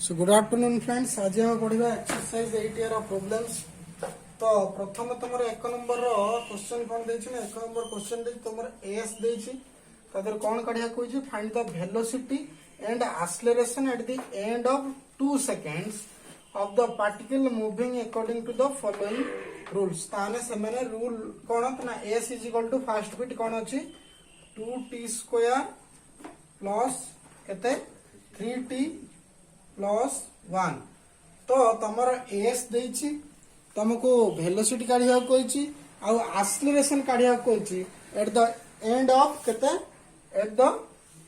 So good afternoon friends. आज हम पढ़ा एक्सरसाइज 8 ईयर प्रॉब्लम्स। तो प्रथम तुम 1 नंबर क्वेश्चन कौन देछि ना 1 नंबर क्वेश्चन दे तुम एस देछि तादर कौन काढिया कोइ find the velocity and acceleration at the end of 2 seconds of the particle moving according to the following rules. ताने से माने रूल कौन ना s is equal to first bit कौन अछि 2t स्क्वायर प्लस केते 3t प्लस 1। तो तमर एस देछि तुमको वेलोसिटी काढिया कोइछि आ एक्सेलरेशन काढिया कोइछि एट द एंड ऑफ केते at the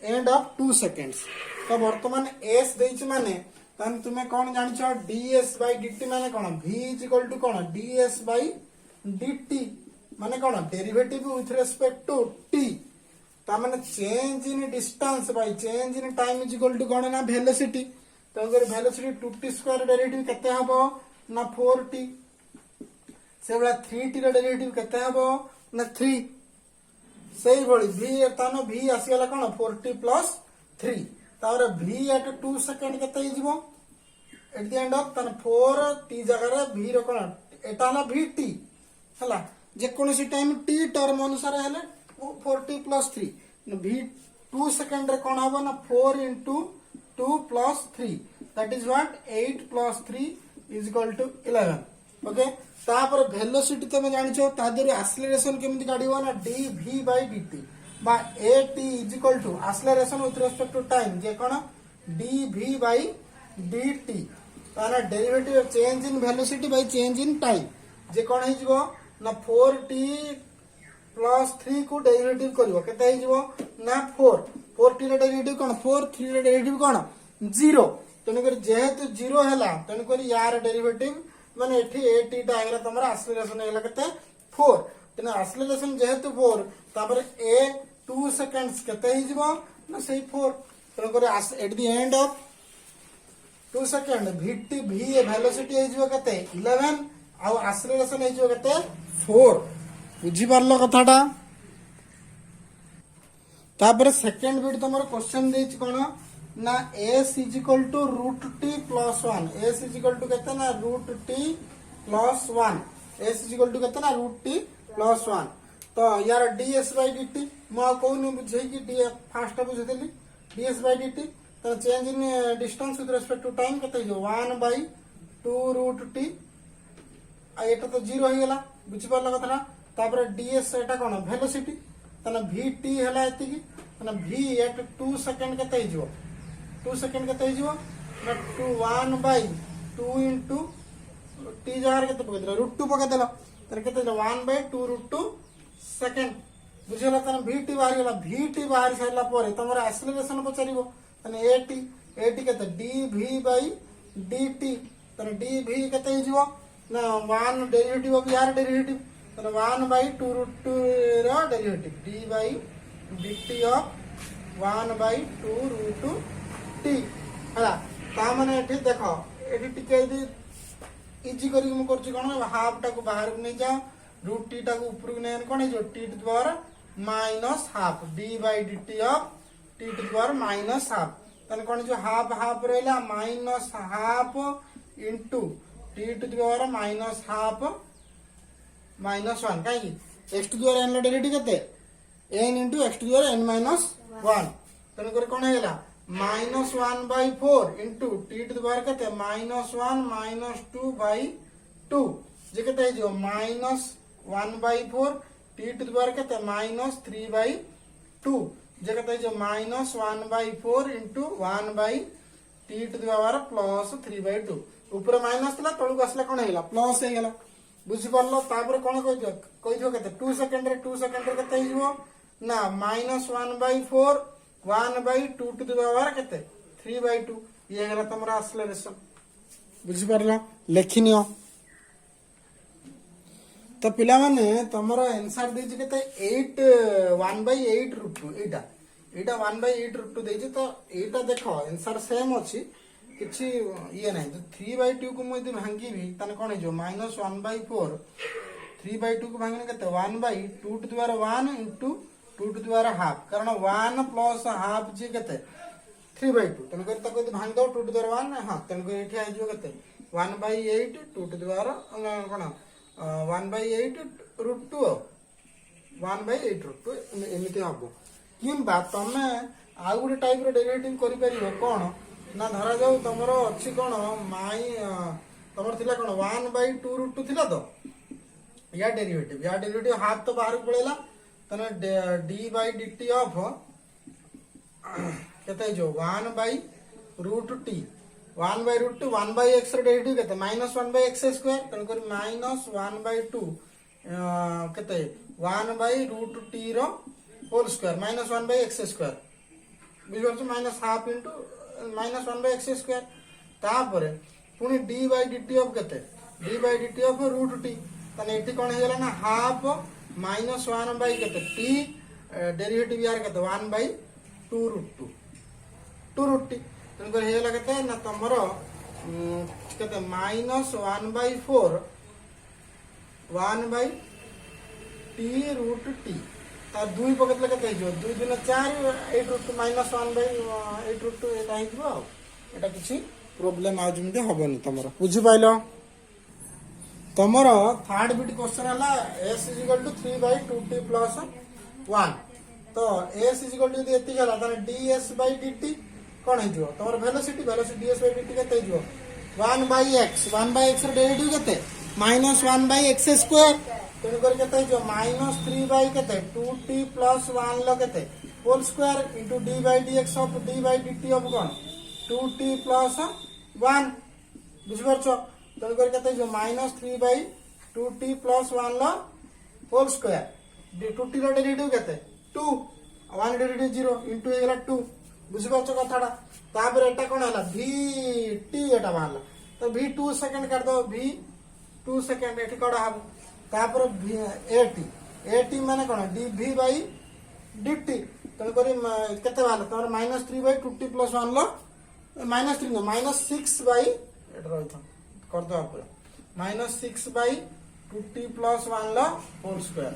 end of 2 seconds. तो वर्तमान एस देछि माने तन तुमे कोन जानिछो ds बाय dt माने कोन v इज इक्वल टू कोन ds बाय dt माने कोन derivative with respect to t। ता माने change in distance by change in time is equal to कोन ना वेलोसिटी। तो अगर वेलोसिटी 2t स्क्वायर डेरिवेटिव केते हबो ना 4t से बला 3t रो डेरिवेटिव केते हबो ना 3। सही भली v तानो v आसी गला कोन 4t प्लस 3 तार v एट 2 सेकंड केते ही जीवो एट द एंड ऑफ तन 4t जगह रे v रो कोन एटा ना vt हला जे कोनसी टाइम t टर्म अनुसार हेले 4t प्लस 3 v 2 सेकंड रे कोन हबो ना 4 into 2 plus 3 that is what 8 plus 3 is equal to 11। Okay तापर वेलोसिटी तमे जानिछो तादर एक्सेलरेशन केमिति काढिबो ना dv by dt बा at is equal to acceleration with respect to time जे कोन dv by dt ताना derivative change in velocity by change in time जे कोन हे जिवो ना 4t प्लस 3 को डेरिवेटिव करिवो केते हे जिवो ना 4t रो डेरिवेटिव कोन 3 रो डेरिवेटिव कोन 0। तनकर जेहेतु 0 हैला तनकर यार डेरिवेटिव माने एठी at टा हेला तमरा एक्सेलरेशन हेला केते 4। तने एक्सेलरेशन जेहेतु 4 तापर a 2 सेकंड्स केते ही जिवो ना सही 4। तनकर at the end of 2 second vt v velocity हे जिवो केते 11 आ एक्सेलरेशन हे जिवो केते 4। बुझी पारलो कथाटा। तापर सेकंड बिट तमरो क्वेश्चन देछि कोन ना s is equal to root t plus 1 s is equal to केते ना root t plus 1 s is equal to केते ना रूट t प्लस 1। तो यार ds बाय dt म कोन बुझै कि d फास्ट बुझै देली ds बाय dt तो change in distance with respect to time केते जो 1 बाय 2 रूट t आ एटा तो 0 हो गेला बुझि पारला कथरा। तापर ds एटा कोन वेलोसिटी तना vt हला एति कि तना v एट 2 सेकंड केते हिजो 2 सेकंड केते हिजो ना 1 बाय 2 into t जार केते पकेदला रूट 2 पकेदला तर केते 1 बाय 2 रूट 2 सेकंड बुझला तना vt बाहर गेला vt बाहर सैला परे तमरा एक्सेलरेशन पचरिबो तना at केते dv बाय dt तना dv केते हिजो ना 1 डेरिवेटिव ऑफ यार डेरिवेटिव 1 by 2 root 2 रो derivative d by dt of 1 by 2 root 2 t हला ता माने एठी देखो एठी टिके दी इजी करी हम करछि कोन हाफ टा को बाहर को नै जा रूट t टा को ऊपर को नै कोन जो t to power minus half d by dt of t to power minus half तने कोन जो हाफ हाफ रहला minus half into t to power minus half minus 1 कहीं x टू द्वारा n ला डेरिवेटिव केते n into x टू द्वारा n minus 1 तने करे कोन हेला minus 1 by 4 into t to द्वारा केते माइनस 1 माइनस 2 बाय 2 जे केते जो माइनस 1 बाय 4 t टू द्वारा केते माइनस 3 बाय 2 जे केते जो minus 1 by 4 into 1 by t to द्वारा प्लस 3 बाय 2 ऊपर माइनस तला तळु आसला कोन हेला प्लस हे गेला बुझि पारलो। तापर कोन कहि दियो केते 2 सेकंड रे केते हिजो ना minus 1 by 4 1 by 2 to the power केते 3 बाय 2 ये गेला तमरा एक्सेलरेशन बुझि पारलो लेखिनियो। तो पिला माने तमरो आंसर देछि केते 8 1 बाय 8 रूट 2 एटा 1 बाय 8 रूट 2 देछि। तो एटा देखो आंसर सेम अछि किछि ये नहीं तो 3 by 2 को मैं भांगी भी तने कोन जो माइनस 1 by 4 3 by 2 को भांगने केते 1 by 2 टू द्वारा 1 into 2 टू द्वारा हाफ कारण 1 प्लस हाफ जे केते 3/2 तेणुक भांग दो 2 टू द पावर 1 हाँ तेणुक ये के 1/8 2 टू द पावर कौन 1/8 √2 1/8 √2 एमती हम कि तुम आउ गोटे टाइप डेरिवेटिव कर कौन ना धरा जाऊ तुम अच्छी कौन माई तुम थी कौन 1/2 √2 थिला तो या डेरिवेटिव हाफ तो बाहर पड़ेगा तेना d/dt ऑफ केते जो 1/√t 1/√2 1/x डेरिवेटिव केते -1/x² तेणुक -1/2 केते 1/√t रो होल स्क्वायर -1/x² बुझिपारछ -हाफ इंटू -1/x² तापर पुनी d/dt ऑफ केते d/dt ऑफ √t तने एठी कोन हेला ना हाफ -1 केते t डेरिवेटिव यार केते 1/2 √2 तेणुक हेला केते ना तमर केते -1/4 1/t √t ता दुई पकड़ले केते जो 2 दिन 4 8 √2 -1/8 √2 एटा हिजबो एटा किछि प्रॉब्लम आ जमते हबनी तमर बुझि पाइलो तमर थर्ड बिट क्वेश्चन है s = 3/2t + 1 तो s = यदि एति गला त ds/dt कोन हिजो तमर वेलोसिटी ds/dt केते हिजो 1/x रो डेरिवेटिव केते -1/x² तेणु कर केते हिजो -3 केते 2t + 1 ल केते whole square into d/dx of d/dt of कोन 2t + 1 बुझ परछो तेणु कर केते जो -3/2t + 1 ल होल स्क्वायर 2t रो डेरिवेटिव केते 2 1 डेरिवेटिव 0 इनटू हे गेला 2 बुझि परछो कथाडा तापर एटा कोन हला vt एटा बाहरला तो v 2 सेकंड कर दो v 2 सेकंड एठी कोडा हम तापर at माने कोन dv/dt तेणु कर केते बाहरला तोर -3/2t + 1 ल -3 न -6 एटा रहिथा कर दो आप -6/2t + 1 ल होल स्क्वायर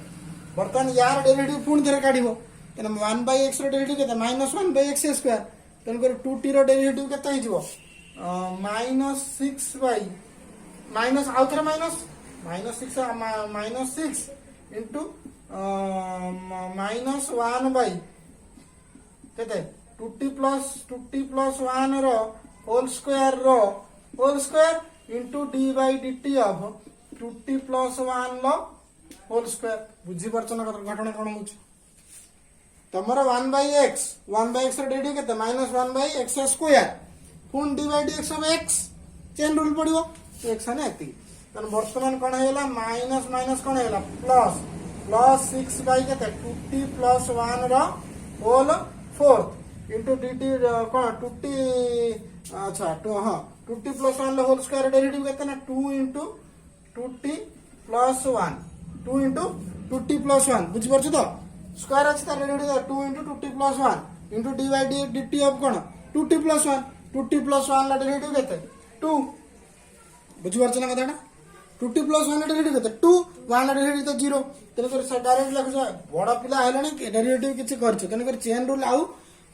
बर्तमान यार डेरिवेटिव पुणी थे काढिबो तेना 1/x रो डेरिवेटिव केते -1/x² तेन कर 2t रो डेरिवेटिव केते हिजबो -6 माइनस आउथरे -6 इनटू -1 केते 2t + 1 रो whole square into d/dt of 2t + 1 लो होल स्क्वायर बुझी परछ ना घटना कोन होछ तमर 1/x रो डेरिवेटिव केते -1/x² पुन d/dx of x chain rule पड़िबो x ने एति तन वर्तमान कोन हेला माइनस कोन हेला प्लस 6 केते 2t + 1 रो होल फोर्थ इनटू dt कोन 2t अच्छा 2 हां 2t + 1 लो होल स्क्वायर डेरिवेटिव केते ना 2 * 2t + 1 2 * 2t + 1 बुझ परछ तो स्क्वायर अछि तार derivative 2 * 2t + 1 into d/dt of कोन 2t + 1 2t + 1 ला डेरिवेटिव केते 2 बुझ परछ ना कथाटा 2t + 1 ला डेरिवेटिव केते 2 1 ला डेरिवेटिव तो 0 तेन कर से डायरेक्ट लिखो बड़ा पिला हेलानी डेरिवेटिव किछि करछ तेन कर चेन रूल आउ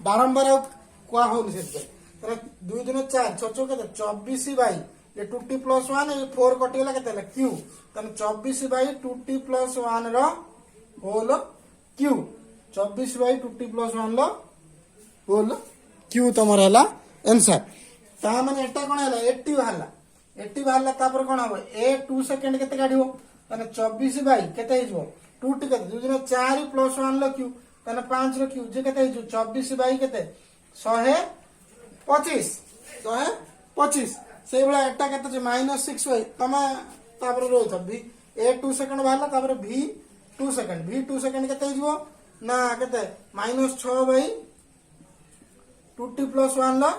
बारंबार आउ कोआ होनी से 2 दिन 4 छचो के 24 ये 2t + 1 ये 4 कटिगला केते q तने 24/2t + 1 रो होल q 24/2t + 1 लो होल q तमर हला आंसर ता माने एटा कोन हला 80 बाहरला तापर कोन हो a 2 सेकंड केते काढिबो तने 24 केते हिजो 2t केते 2 दिन 4 + 1 लो q तने 5 रो q जे केते हिजो 24 केते 125 से बला एटा केते जे -6 तमे तापर रोइ त v a 2 सेकंड बाहरला तापर v 2 सेकंड केते हिजो ना केते -6 2t + 1 लो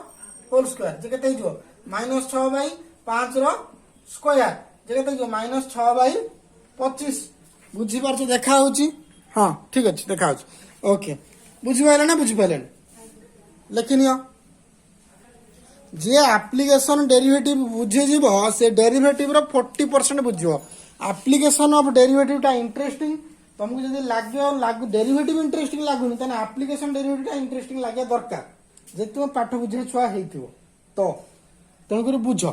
होल स्क्वायर जे केते हिजो -6 5 रो स्क्वायर जे केते हिजो -6 25 बुझी पारछ देखा होची हां ठीक अछि देखा होची ओके बुझी पाइले ना बुझी पाइले लेकिन जे एप्लीकेशन डेरिवेटिव बुझे जीवो से डेरिवेटिव रो 40% बुझियो एप्लीकेशन ऑफ डेरिवेटिव टा इंटरेस्टिंग तुमको जदी लागो डेरिवेटिव इंटरेस्टिंग लागुनी तने एप्लीकेशन डेरिवेटिव टा इंटरेस्टिंग लागे दरकार जे तुम पाठ बुझे छुआ हेइथिबो तो तेणुकर बुझ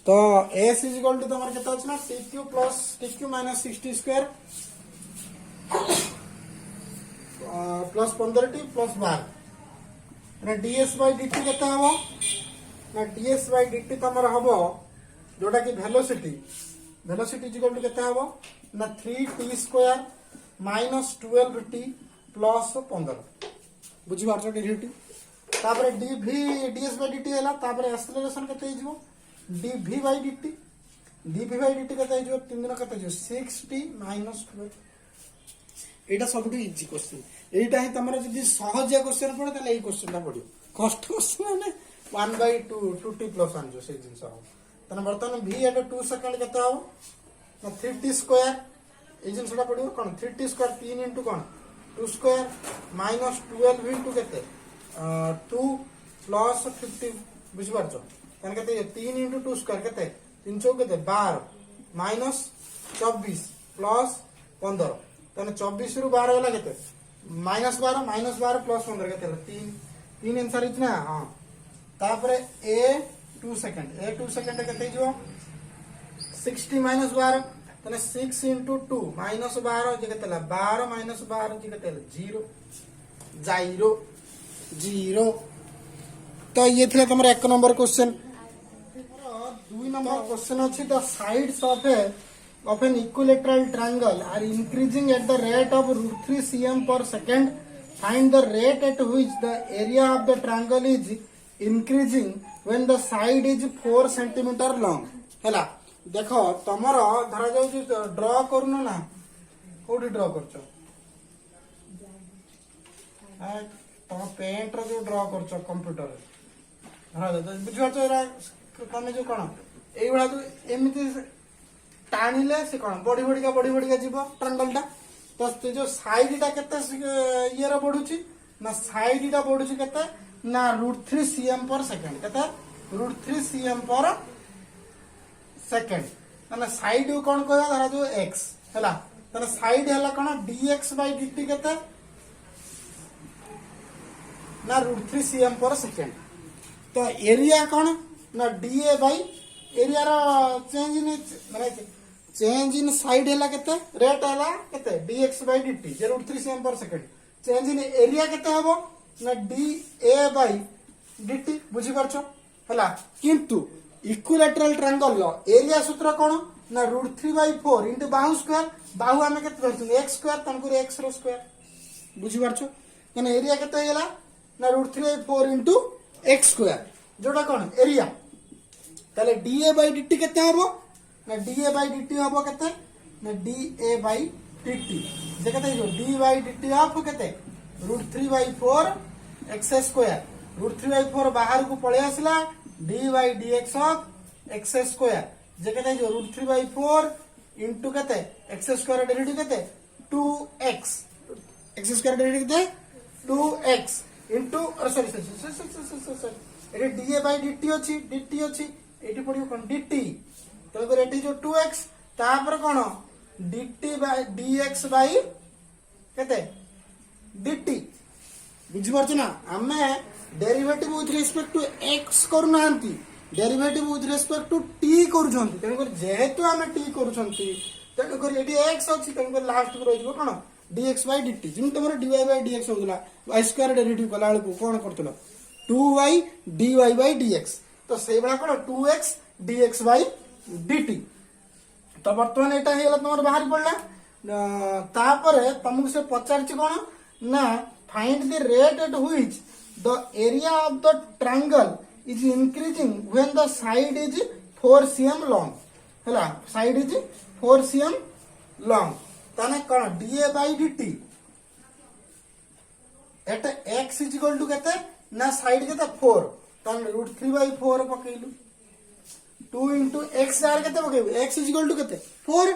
तो एस इज इक्वल टू तुम केते अछि ना t cube plus t cube minus 60 square plus 15t plus 12 ds by dt केते हबो ना डीएस बाय डीटी तमर हबो जोटा कि वेलोसिटी इज इक्वल टू केते हबो ना 3t square minus 12t plus 15 बुझी पारछ डेरिवेटिव तापर डीएस बाय डीटी हैला तापर एक्सेलरेशन केते हिजबो डीवी बाय डीटी केते हिजबो 3 दिन केते हिजबो 6t माइनस 12 एटा सबटू इजी क्वेश्चन एटा ही तमरा जदी सहज क्वेश्चन पड़े तले ए क्वेश्चन ता पड़ियो कष्ट क्वेश्चन माने 1/2 2t प्लस 1 जो से जिंस हो तने वर्तमान v एटा 2 सेकंड केते हो ना 3t स्क्वायर ए जिंसटा पड़ियो कोन 3t स्क्वायर 3 into कोन 2 स्क्वायर माइनस 12 into केते 2 प्लस 50 बुझि पारछो तने केते 3 into 2 स्क्वायर केते 3 चौक केते 12 माइनस 24 प्लस 15 तने 24 रु 12 होला केते माइनस 12 प्लस 15 केते 3 आंसर इतना हां तापरे a 2 सेकंड केते जो 60 माइनस 12 तने 6 into 2 माइनस 12 जे केते 12 माइनस 12 जे केते 0 तो ये थे तुम एक नंबर क्वेश्चन 2 नंबर क्वेश्चन अछि the sides of an equilateral triangle are increasing at the rate of √3 cm per second. Find the rate at which the area of the triangle is increasing when the side is 4 cm long. हैला देखो तमर धरा जाउ draw करनो ना कोडी draw करछो तुम paint रो जो ड्रॉ करछो कंप्यूटर धरा जाउ बुझियो तमे जो कोन एई बडा तो एमिति टाणिले से कौन बड़ी बड़ी जीव ट्रायंगल टा तो से जो साइड टा केते ये रो बढ़ुची ना साइड टा बढ़ुची केते ना √3 cm पर सेकंड केते √3 cm पर सेकंड ना साइड कोन कहया धरा जो x हैला तने साइड हैला कोन dx बाय dt केते ना √3 cm पर सेकंड तो एरिया कोन ना da बाय एरिया रो चेंज इन माने चेंज इन साइड हैला केते रेट हैला केते dx by dt 0.3 cm per second change in area केते हबो ना da by dt बुझी परछो हैला किंतु इक्विलैटरल ट्रायंगल लो एरिया सूत्र कोन ना √3/4 into बाहु स्क्वायर बाहु हमें केते धरछु x स्क्वायर तनकुर x रो स्क्वायर बुझी परछो माने एरिया केते हैला ना √3/4 into x स्क्वायर जोटा कोन एरिया ताले da by dt केते हबो ना da by dt हबो केते ना da by dt जे केते जो d by dt ऑफ केते √3/4 x स्क्वायर √3/4 बाहर को पळे आसला d by dx of x square जे केते जो √3/4 इनटू केते x स्क्वायर डेरिवेटिव केते 2x x स्क्वायर डेरिवेटिव केते 2x into sorry Ete da by dt अछि एटी पडियो कोन dt तो एटी जो 2x तापर कोन dt by dx by केते dt बुझि परछ ना हमें derivative with respect to x करूनांती derivative with respect to t करूछंती तनको जेहेतु हमें t करूछंती तनको एटी x अछि तनको लास्ट को रहिबो कोन dx by dt जिम तमरो dy by dx होतला y स्क्वायर डेरिवेटिव कला को कोन करतलो 2y dy by dx तो से बडा कोन 2x dx by dt तो वर्तमान एटा हेला तमर बाहर पड़ला तापरे तुमको से पचारछि कोन ना find the rate at which the area of the triangle is increasing when the side is 4 cm long हैला साइड इज 4 cm लॉन्ग ताने कोन da by dt Etah x is equal to केते ना साइड केते 4 ताने √3/4 पकेइलु 2 into x jar केते पकेइबु x is equal to केते 4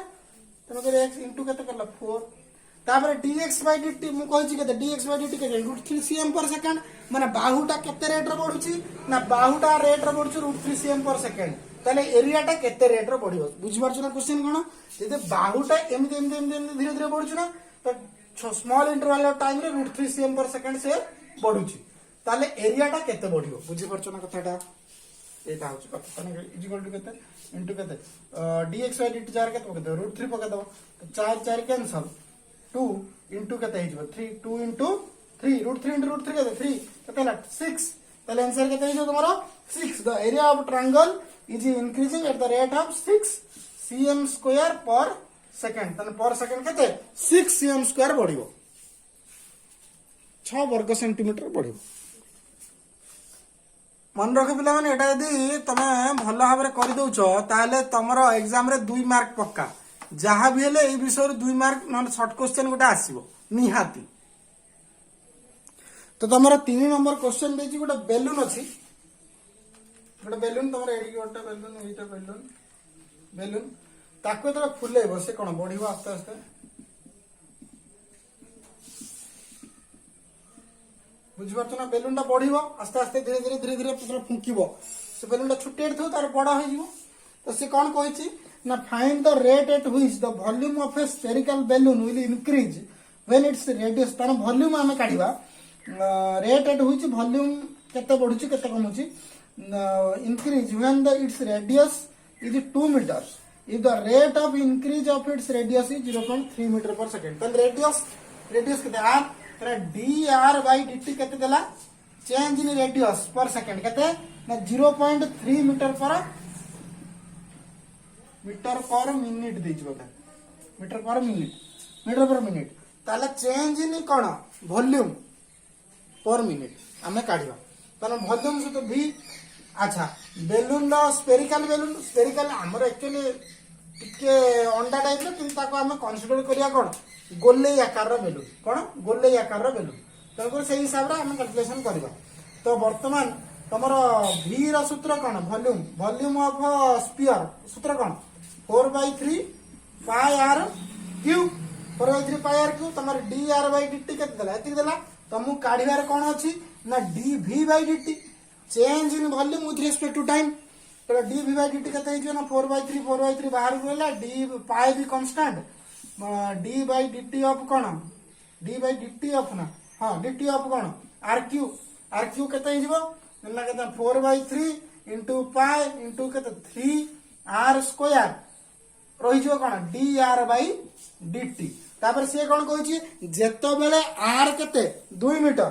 तने करे x into केते करला 4 तापर dx by dt मु कहछि केते dx by dt केते √3 cm per second माने बाहुटा केते रेट रे बढ़ुछि ना बाहुटा रेट रे बढ़ुछि √3 cm per second ताले एरियाटा केते रेट रे बढ़िबो बुझि परछ ना क्वेश्चन कोन जदि बाहुटा एमि धीरे धीरे बढ़ुछि ना तो स्मॉल इंटरवल ऑफ टाइम रे √3 cm पर सेकंड से बढ़ुची ताले एरिया टा केते बढ़ियो बुझी परछ ना कथाटा एटा होची कथा तने इक्वल टू केते इनटू केते dx by dt जार केते पके √3 पके दो तो 4 4 कैंसल 2 इनटू केते हिजबो 3 2 इनटू 3 √3 इनटू √3 केते 3 केते ला 6 ताले आंसर केते हिजो तुम्हारा 6 the area of triangle is increasing at the rate of 6 cm square पर सेकंड तने पर सेकंड केते 6 cm स्क्वायर बढ़िबो 6 वर्ग सेंटीमीटर बढ़िबो मन रख पिला माने एटा यदि तमे भल भाव में कर दउछ ताले तमरो एग्जाम रे 2 मार्क पक्का जहाँ भी हेले ए विषय 2 मार्क न शॉर्ट क्वेश्चन गोटे आसीबो निहाती तो तमरो 3 नंबर क्वेश्चन देछि गोटे बेलून अछि गोटे बेलून तमरो एडी गोटे बेलून एटा बेलून ताको तो फुलेबो से कोन बढ़िबो आस्ते आस्ते बुझिपारछ ना बेलून टा बढ़िबो आस्ते आस्ते धीरे धीरे धीरे धीरे पूरा फुंकिबो से बेलून टा छुटे थो तार बड़ा हो जिवो तो से कोन कहिछि ना find the rate at which the volume of A spherical balloon will increase when its radius तार वॉल्यूम आमे काढिबा रेट एट व्हिच वॉल्यूम केते बढ़ुछि केते कमुछि increase when the its radius is 2 meters if the rate of increase of its radius is 0.3 meter per second then radius केते r dr by dt केते देला change in radius पर second केते ना 0.3 metre per minute देछ बता metre per minute ताले change in cone volume per minute हमें काढिबा ताले वॉल्यूम से तो भी अच्छा बेलून रो स्फेरिकल हमर एक्चुअली टिके अंडा टाइप रो किंतु ताको हमें कंसीडर करिया कोन गोले आकार रो बेलून कोन गोले आकार रो बेलून तको से हिसाब रे हमें कैलकुलेशन करबा तो वर्तमान तमरो v रो सूत्र कोन वॉल्यूम ऑफ स्फीयर सूत्र कोन 4/3 पाई r क्यूब 4/3 पाई r क्यूब तमर dr by dt केते देला एति देला तमु काढिबार कोन अछि ना dv by dt change in volume with respect to time तो dv by dt केते हिजो ना 4/3 बाहर गेला d पाई भी constant d by dt of cone d by dt of ना हां dt of cone r cube केते हिजो ना केते 4/3 इनटू पाई इनटू केते 3 r स्क्वायर रही जो कोन dr by dt तापर से कोन कहछि जेतो बेले r केते 2 मीटर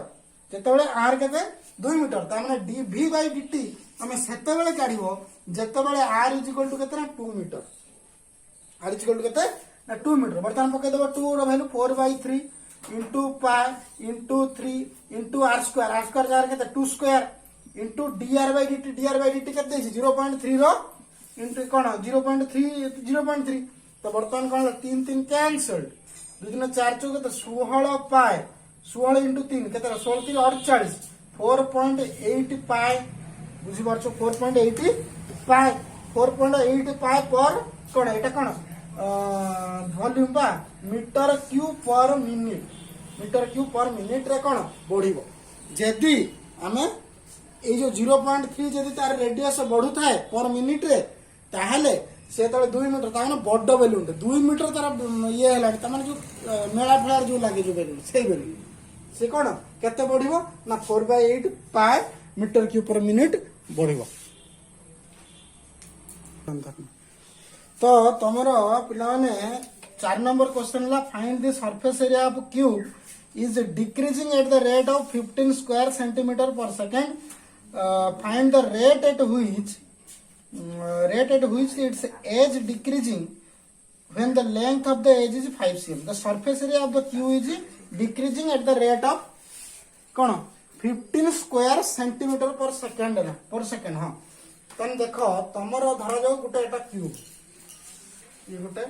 जेतो बेले r केते 2 मीटर ता माने dv by dt हमें सेते बेले काढिबो जेतो बेले r केते ना 2 मीटर r केते ना 2 मीटर बर्तमान पके देबो 2 रो value 4/3 into pi into 3 into r square जार केते 2 square into dr by dt केते देछि 0.3 रो इनटू कोन 0.3 तो बर्तमान कोन 3 3 कैंसल्ड 2 3 4 4 केते 16 पाई 16 इनटू 3 केते 16 3 48 4.8 पाई बुझी परछो 4.8 पाई पर कोन एटा कोन वॉल्यूम बा मीटर क्यूब पर मिनिट रे कोन बढ़िबो जदी हमें ए जो 0.3 जदी तार रेडियस बढ़ु थाए पर मिनिट रे ताहले से तळे 2 मीटर ता माने बड्ड बेलून 2 मीटर तार ये हला ता माने जो मेला फ्लार जो लागे जो बेलून से बेलून से कोन केते बढ़िबो ना 4/8 pi metre cube per minute बढ़िबो तो तमरो पिला माने 4 नंबर क्वेश्चन ला find the surface area of cube is decreasing at the rate of 15 square centimetre per second find the rate at which its edge decreasing when the length of the edge is 5 cm the surface area of the cube is decreasing at the rate of cone 15 square centimetre per second हां तन देखो तमरो धरा जाओ गुटे एटा cube ये गुटे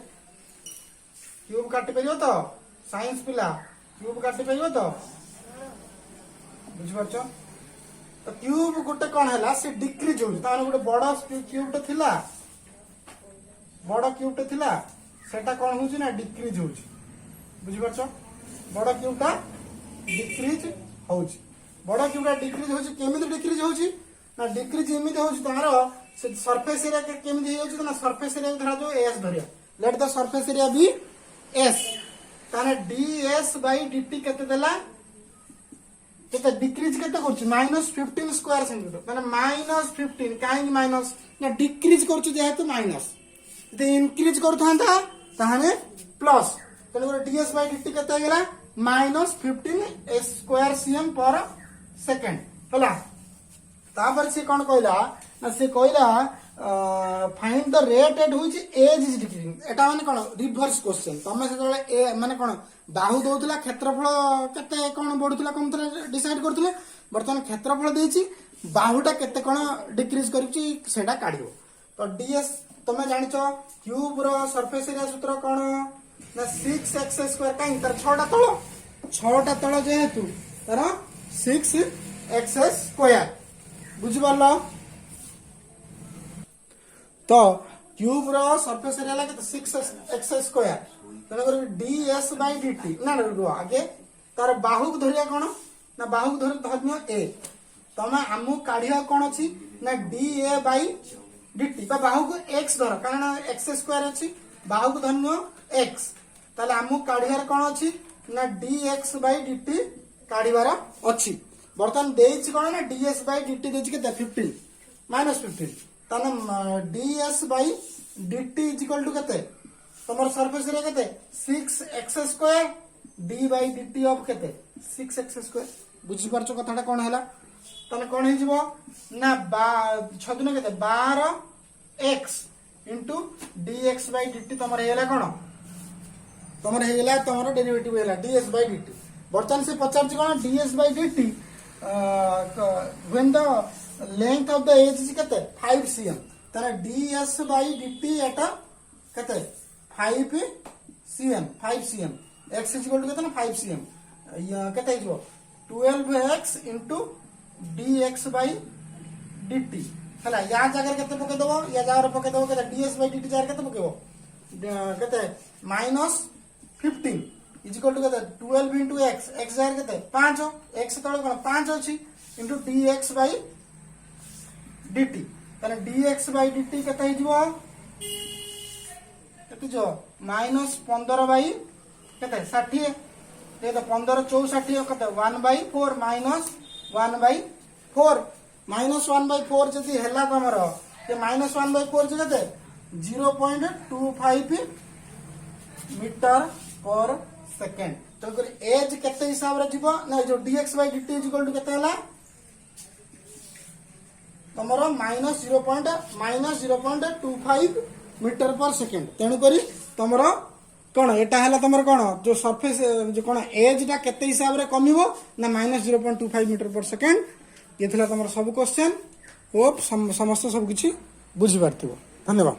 cube काटि परियो तो science पिला क्यूब काटि परियो तो बुझ परछो तो क्यूब गुटे कोन हला से डिक्रीज हो ताने गुटे बड़ा क्यूब टे थिला सेटा कोन होची ना डिक्रीज होची बुझ परछो बड़ा क्यूबटा डिक्रीज होची बड़ा क्यूबटा डिक्रीज होची केमिति डिक्रीज होची ना डिक्रीज एमिति होची तारो से सरफेस एरिया के केमिति होची ना सरफेस एरिया धरा जो एस धरिया let the surface area be s ताने ds बाई dt केते देला केते डिक्रीज केते करछ -15 स्क्वायर सेंटीमीटर माने -15 काहे माइनस ना डिक्रीज करछ जेहेतु माइनस ते इंक्रीज करथांता ताने प्लस तने ds बाई dt केते गेला -15 स्क्वायर cm पर सेकंड हला तापर से कोन कहला ना से कहला find the rate at which edge is decreasing एटा माने कोन रिवर्स क्वेश्चन तमे से ए माने कोन बाहु दोतला क्षेत्रफल केते कोन बढ़ुतला कमतला डिसाइड करथले वर्तमान क्षेत्रफल देछि बाहुटा केते कोन डिक्रीज करछि सेटा काढियो तो ds तमे जानिचो क्यूब रो सरफेस एरिया सूत्र कोन ना 6x² काई तर 6टा तळ जेहेतु तर 6x² बुझि पारलो तो क्यूब रो सरफेस एरिया लागे 6x² तने कर ds बाय dt ना रुको आगे तार बाहु को धरिया कोन ना बाहु को धरनियो a तमे हमु काढिया कोन अछि ना da बाय dt बा बाहु को x धर कारण x² अछि बाहु को धरनियो x ताले हमु काढियार कोन अछि ना dx बाय dt काढिबार अछि बर्तन देछि कोन ना ds बाय dt देछि के 15 -15 ताने ds bye dt is equal to केते तमर सरफेस एरिया केते 6x² d bye dt of केते 6x² बुझि परछो कथाटा कोन हैला ताने कोन हे जिवो ना 6 केते 12x into dx bye dt तमर हेला कोन तमर हेला तमर डेरिवेटिव हेला ds बाय dt बर्तन से पचार कोन ds bye dt when the length of the edge is केते 5 cm तारे ds by dt एटा केते 5 cm x is equal to केते ना 5 cm या केते हिजो 12x into dx by dt हला या जगह केते पके दबो या जगह पके दबो केते ds by dt जगह केते पकेबो केते -15 is equal to केते 12 into x x जगह केते 5 x तळे कोन 5 अछि into dx by dt ताले dx by dt केते हिजो केते जो -15 बाई केते 60 ये तो 15 64 केते 1/4 -1/4 -1/4 जदी हेला तमरो ये -1/4 जे केते 0.25 मीटर पर सेकंड तो कर एज केते हिसाब रे जीवो ना जो dx by dt is equal to केते हला तमरो -0.25 मीटर पर सेकंड तेनु करी तमरो कोन एटा हला तमरो कोन जो सरफेस जो कोन एज टा केते हिसाब रे कमिवो ना -0.25 मीटर पर सेकंड ये थला तमरो सब क्वेश्चन होप समस्त सब किछि बुझि पारथिबो धन्यवाद।